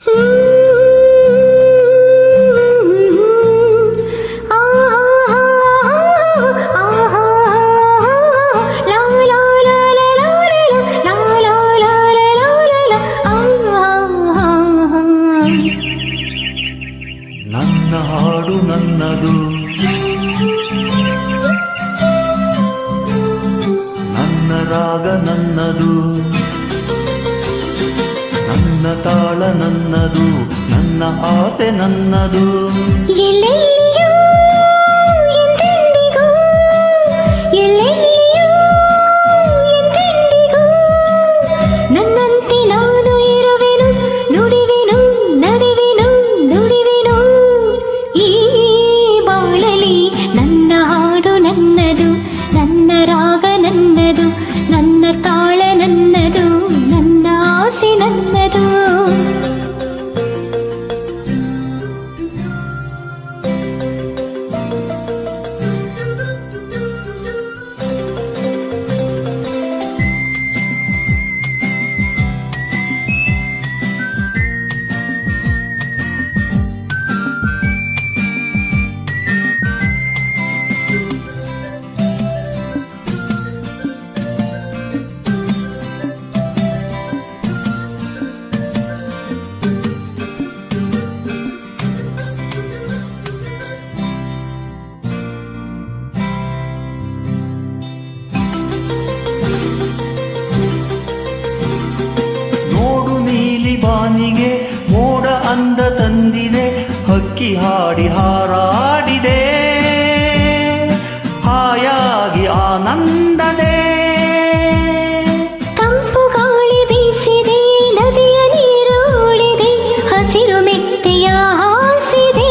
ನನ್ನ ಹಾಡು ನನ್ನದು, ನನ್ನ ರಾಗ ನನ್ನದು, ನನ್ನ ತಾಳ ನನ್ನದು, ನನ್ನ ಆಸೆ ನನ್ನದು. ಎಲ್ಲೆಲ್ಲಿಯೂ ಎಂದೆಂದಿಗೂ, ಎಲ್ಲೆಲ್ಲಿಯೂ ಎಂದೆಂದಿಗೂ ನನ್ನಂತೆ ನಾನು ಇರುವೆನು, ನುಡಿವೆನು, ನಡೆವೆನು, ನುಡಿವೆನು. ಈ ಬಾಳಲಿ ನನ್ನ ಹಾಡು ನನ್ನದು, ನನ್ನ ರಾಗ ನನ್ನದು, ನನ್ನ ತಾಳ ನನ್ನದು, ನನ್ನ ಆಸೆ ನನ್ನದು. ಬಾನಿಗೆ ಮೋಡ ಅಂದ ತಂದಿದೆ, ಹಕ್ಕಿ ಹಾಡಿ ಹಾರಾಡಿದೆ, ಹಾಯಾಗಿ ಆನಂದದೆ. ತಂಪು ಗಾಳಿ ಬೀಸಿದೆ, ನದಿಯ ನೀರು ಉಳಿದೆ, ಹಸಿರು ಮೆತ್ತೆಯ ಹಾಸಿದೆ,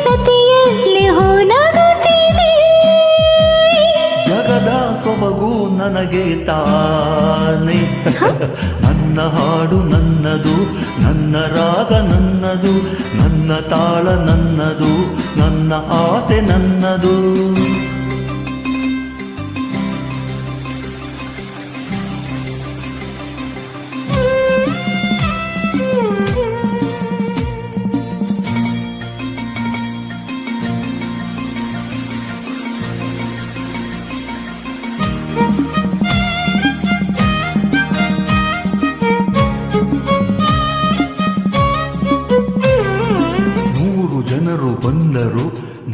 ನದಿಯಲ್ಲಿ ಹೊನಗುತ್ತಿದೆ. ಜಗದ ಸೊಬಗು ನನಗೆ ತಾನೆ. ನನ್ನ ಹಾಡು ನನ್ನದು, ನನ್ನ ರಾಗ ನನ್ನದು, ನನ್ನ ತಾಳ ನನ್ನದು, ನನ್ನ ಆಸೆ ನನ್ನದು. ಜನರು ಬಂದರು,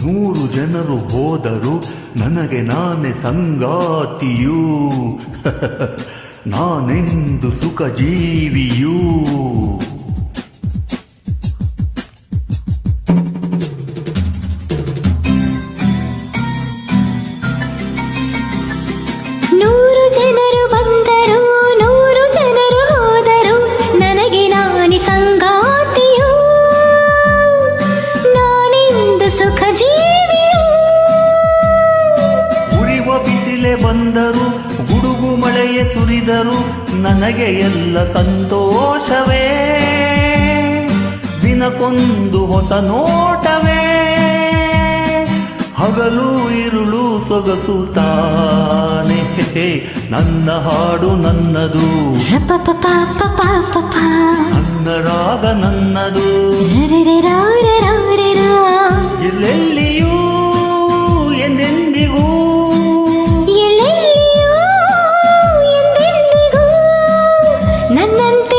100 ಜನರು ಹೋದರು, ನನಗೆ ನಾನೇ ಸಂಗಾತಿಯೂ, ನಾನೆಂದು ಸುಖ ಜೀವಿಯೂ. ಬಂದರು ಗುಡುಗು ಮಳೆಯೇ ಸುರಿದರು, ನನಗೆ ಎಲ್ಲ ಸಂತೋಷವೇ, ದಿನಕ್ಕೊಂದು ಹೊಸ ನೋಟವೇ, ಹಗಲು ಇರುಳು ಸೊಗಸು ತಾನೆ. ನನ್ನ ಹಾಡು ನನ್ನದು, ನನ್ನ ರಾಗ ನನ್ನದು, ಎಲ್ಲೆಲ್ಲಿಯೂ ಎಂದೆಂದಿಗೂ ನನ್ನಂತೆ